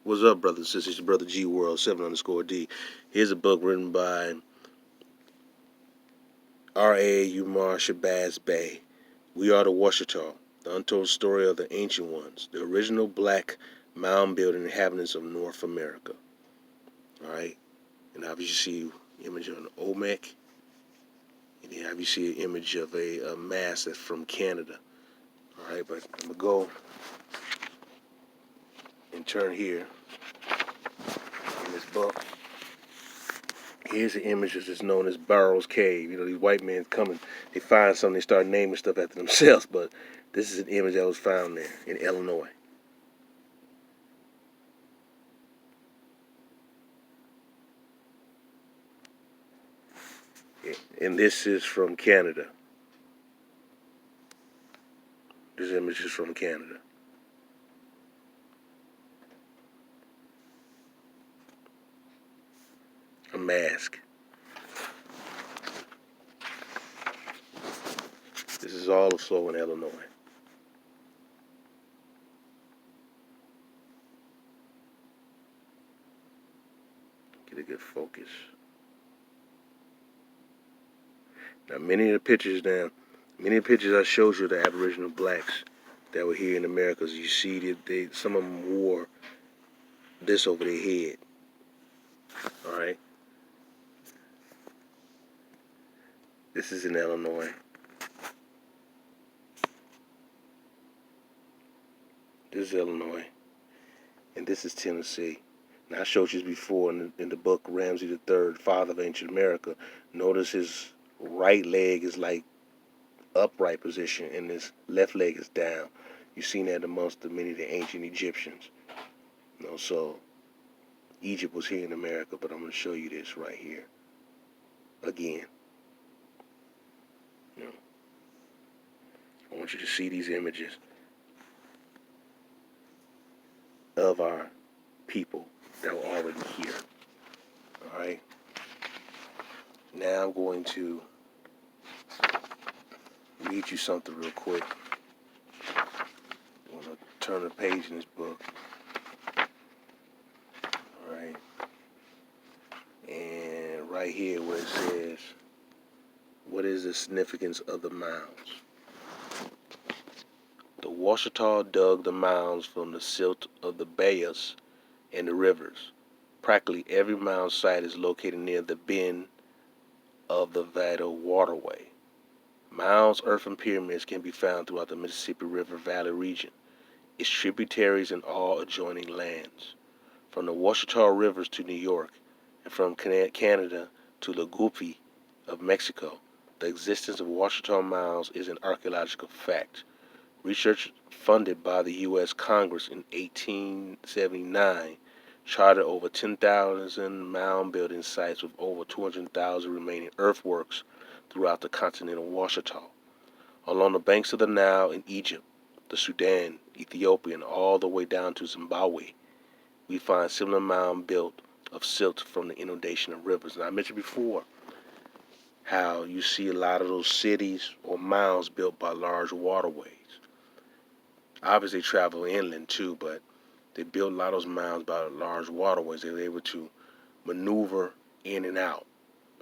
What's up, brothers and sisters? It's your brother G World 7_D. Here's a book written by R.A. Umar Shabazz Bey. We are the Washita, the untold story of the ancient ones, the original black mound-building inhabitants of North America. All right, and obviously you see an image of an Olmec, and then obviously you see an image of a mask that's from Canada. All right, but I'm gonna go and turn here in this book. Here's an image that's known as Burroughs Cave. You know, these white men come and they find something, they start naming stuff after themselves, but this is an image that was found there in Illinois. Yeah. And this is from Canada. This image is from Canada. A mask. This is also in Illinois. Get a good focus. Now, many of the pictures I showed you, the Aboriginal blacks that were here in America, you see that some of them wore this over their head. All right. This is in Illinois. This is Illinois. And this is Tennessee. Now, I showed you this before in the book Ramsey III, Father of Ancient America. Notice his right leg is like upright position and his left leg is down. You've seen that amongst many of the ancient Egyptians. You know, so Egypt was here in America, but I'm going to show you this right here again. You know, I want you to see these images of our people that were already here. All right. Now I'm going to read you something real quick. I'm going to turn a page in this book. All right. And right here where it says, what is the significance of the mounds? The Washita dug the mounds from the silt of the bayous and the rivers. Practically every mound site is located near the bend of the Vital Waterway. Mounds, earthen pyramids can be found throughout the Mississippi River Valley region, its tributaries, and all adjoining lands. From the Washita Rivers to New York, and from Canada to the Gupi of Mexico, the existence of Washita mounds is an archaeological fact. Research funded by the U.S. Congress in 1879 charted over 10,000 mound-building sites with over 200,000 remaining earthworks throughout the continent of Washita. Along the banks of the Nile in Egypt, the Sudan, Ethiopia, and all the way down to Zimbabwe, we find similar mounds built of silt from the inundation of rivers. And I mentioned before how you see a lot of those cities or mounds built by large waterways. Obviously, they travel inland too, but they built a lot of those mounds by large waterways. They were able to maneuver in and out.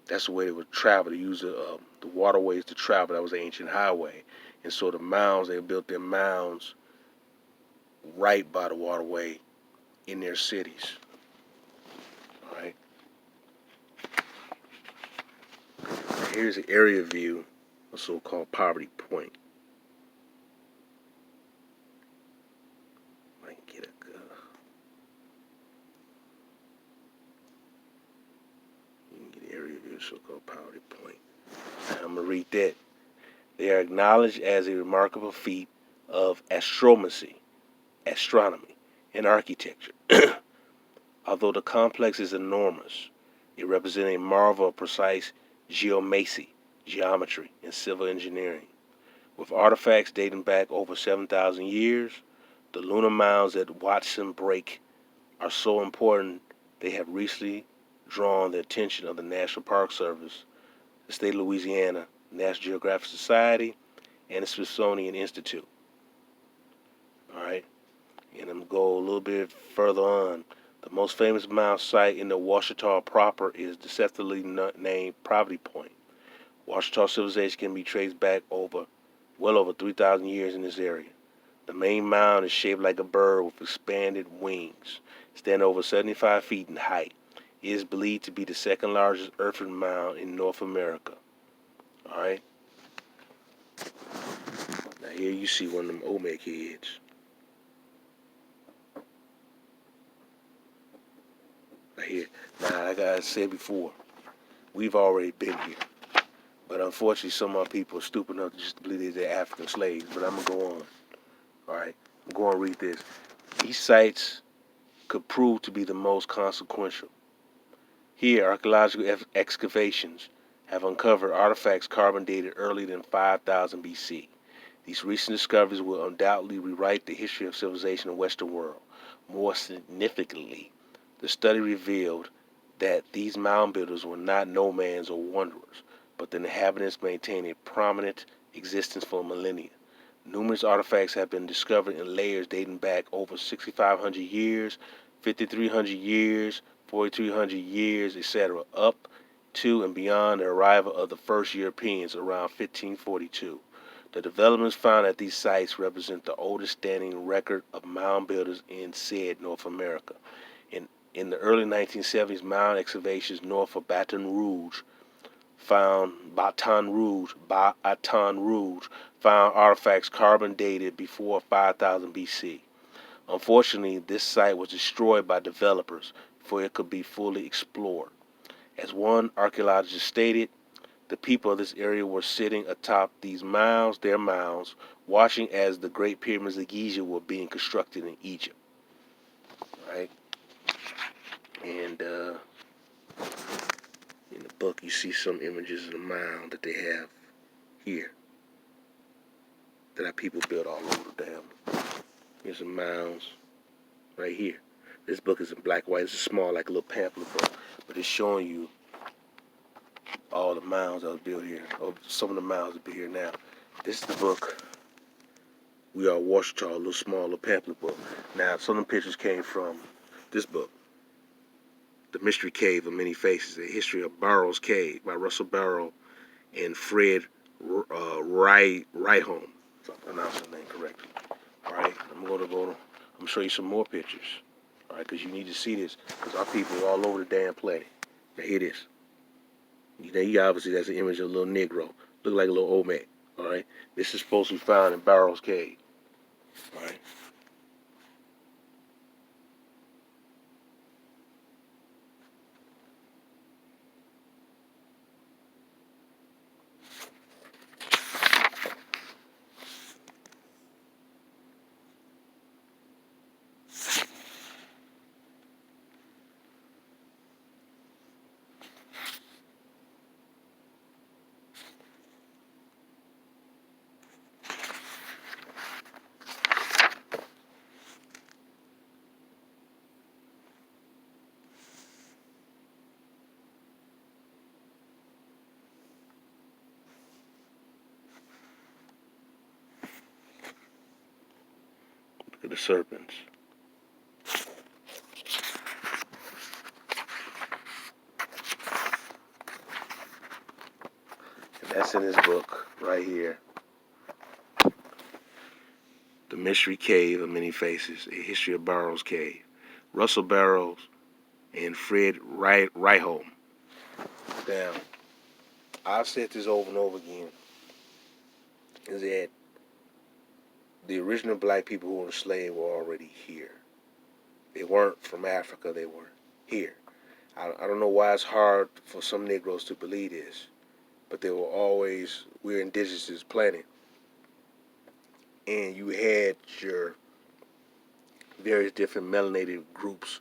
That's the way they would travel. They used the waterways to travel. That was the ancient highway. And so the mounds, they built their mounds right by the waterway in their cities. All right. Now here's an area view of so-called Poverty Point. So-called Poverty Point. I'm going to read that. They are acknowledged as a remarkable feat of astronomy, and architecture. Although the complex is enormous, it represents a marvel of precise geometry, and civil engineering. With artifacts dating back over 7,000 years, the lunar mounds at Watson Break are so important they have recently drawn the attention of the National Park Service, the State of Louisiana, National Geographic Society, and the Smithsonian Institute. All right. And I'm go a little bit further on. The most famous mound site in the Washita proper is deceptively named Poverty Point. Washita civilization can be traced back well over 3,000 years in this area. The main mound is shaped like a bird with expanded wings, standing over 75 feet in height. It is believed to be the second largest earthen mound in North America. All right. Now here you see one of them Olmec heads. Right here. Now, like I said before, we've already been here. But unfortunately, some of our people are stupid enough to just believe they're African slaves. But I'm going to go on. All right. I'm going to read this. These sites could prove to be the most consequential. Here, archaeological excavations have uncovered artifacts carbon dated earlier than 5000 BC. These recent discoveries will undoubtedly rewrite the history of civilization in the Western world. More significantly, the study revealed that these mound builders were not nomads or wanderers, but the inhabitants maintained a prominent existence for millennia. Numerous artifacts have been discovered in layers dating back over 6,500 years, 5,300 years, 4,300 years, etc., up to and beyond the arrival of the first Europeans around 1542. The developments found at these sites represent the oldest standing record of mound builders in said North America. In the early 1970s, mound excavations north of Baton Rouge found artifacts carbon dated before 5000 BC. Unfortunately, this site was destroyed by developers before it could be fully explored. As one archaeologist stated, the people of this area were sitting atop their mounds, watching as the Great Pyramids of Giza were being constructed in Egypt. Right? And in the book, you see some images of the mound that they have here that our people built all over the dam. Here's some mounds right here. This book is in black and white. It's small, like a little pamphlet book, but it's showing you all the mounds that was built here, or some of the mounds that be here now. This is the book. We Are Washita, a little small, little pamphlet book. Now, some of the pictures came from this book, The Mystery Cave of Many Faces, A History of Burroughs Cave by Russell Barrow and Fred Ryholm, if I pronounce his name correctly. All right, I'm going to show you some more pictures. All right, because you need to see this, because our people are all over the damn planet. Now, here it is. You obviously, that's an image of a little Negro. Look like a little Olmec. All right, this is supposed to be found in Burroughs Cave. All right. Look at the serpents. And that's in his book right here. The Mystery Cave of Many Faces, A History of Burroughs Cave. Russell Barrows and Fred Ryholm. Now, I've said this over and over again, is that the original black people who were enslaved were already here. They weren't from Africa, they were here. I don't know why it's hard for some Negroes to believe this, but we're indigenous to this planet. And you had your various different melanated groups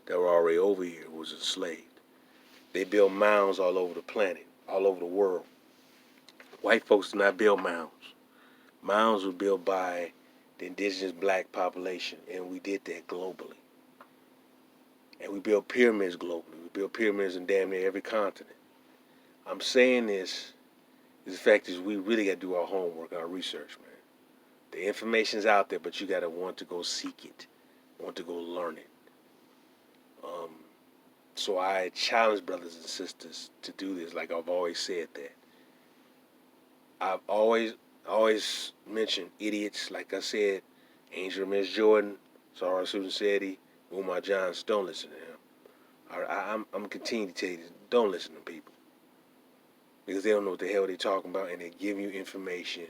that were already over here who was enslaved. They built mounds all over the planet, all over the world. White folks did not build mounds. Mounds were built by the indigenous black population, and we did that globally. And we built pyramids globally. We built pyramids in damn near every continent. I'm saying this is the fact is we really got to do our homework, our research, man. The information's out there, but you got to want to go seek it. want to go learn it. So I challenge brothers and sisters to do this. Like I've always said that. I've always mentioned idiots. Like I said, Angel Miss Jordan, Sarah Susan Seti, Umar Johns. Don't listen to him. I'm continuing to tell you this. Don't listen to people because they don't know what the hell they're talking about, and they're giving you information,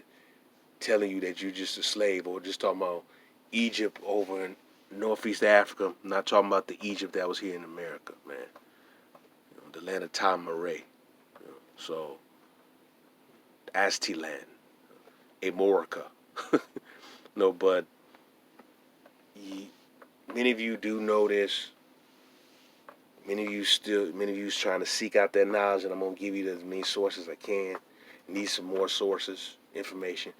telling you that you're just a slave, or just talking about Egypt over in Northeast Africa. I'm not talking about the Egypt that was here in America, man. The land of Tom Murray. So, Aztec land, Amorica. No, but many of you do know this. Many of you trying to seek out that knowledge, and I'm gonna give you as many sources as I can. Need some more sources, information.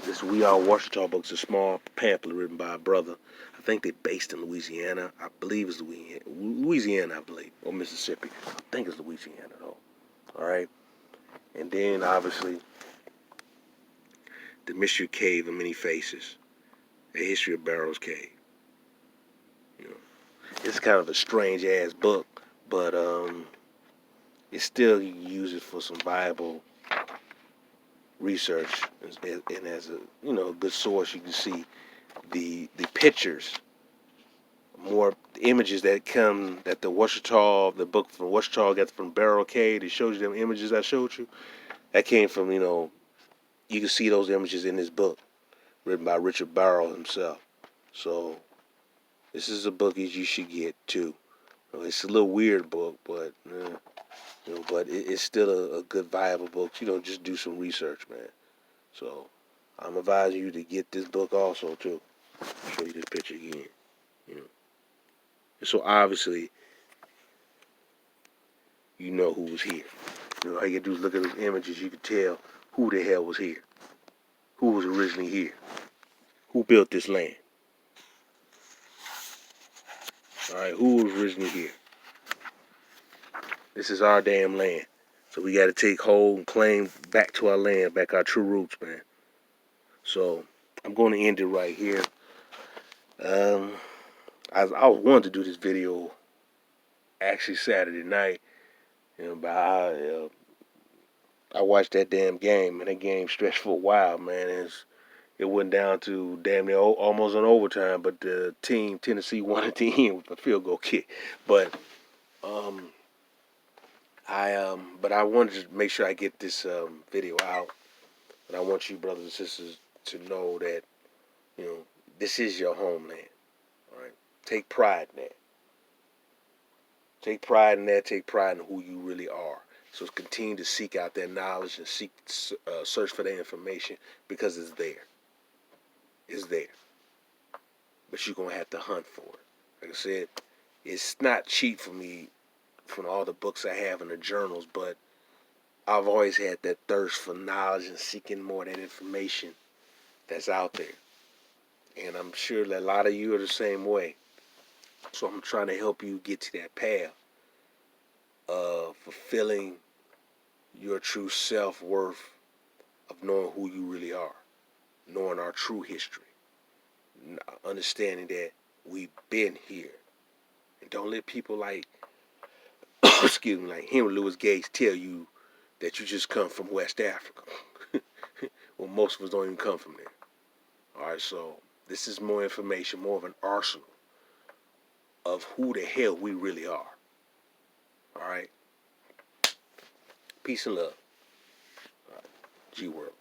This We Are Washita book's a small pamphlet written by a brother. I think they're based in Louisiana. I believe it's Louisiana, I believe, or Mississippi. I think it's Louisiana though. All right, and then obviously the Mystery Cave of Many Faces, a history of Barrow's Cave. You know, it's kind of a strange ass book, but it still uses for some viable research, and as a good source, you can see the pictures, more images that the book from Washita got from Barrow Cave. It shows you them images I showed you. That came from you can see those images in this book written by Richard Barrow himself. So this is a book that you should get too. It's a little weird book, but it's still a good viable book. Just do some research, man. So I'm advising you to get this book also too. I'll show you this picture again. And so obviously you know who was here. All you gotta do is look at those images. You can tell who the hell was here, who was originally here, who built this land. All right, who was originally here? This is our damn land. So we got to take hold and claim back to our land, back our true roots, man. So I'm going to end it right here. I wanted to do this video actually Saturday night, but I watched that damn game, and that game stretched for a while, man. It went down to damn near almost an overtime, but the team Tennessee won at the end with a field goal kick. But I wanted to make sure I get this video out, and I want you brothers and sisters to know that this is your homeland. All right, take pride in that. Take pride in that. Take pride in who you really are. So continue to seek out that knowledge and search for that information because it's there. It's there. But you're going to have to hunt for it. Like I said, it's not cheap for me from all the books I have and the journals, but I've always had that thirst for knowledge and seeking more of that information that's out there. And I'm sure that a lot of you are the same way. So I'm trying to help you get to that path of fulfilling your true self-worth, of knowing who you really are, knowing our true history, understanding that we've been here. And don't let people like, excuse me, like Henry Louis Gates tell you that you just come from West Africa. Well, most of us don't even come from there. All right, so this is more information, more of an arsenal of who the hell we really are. All right. Peace and love. All right. G World.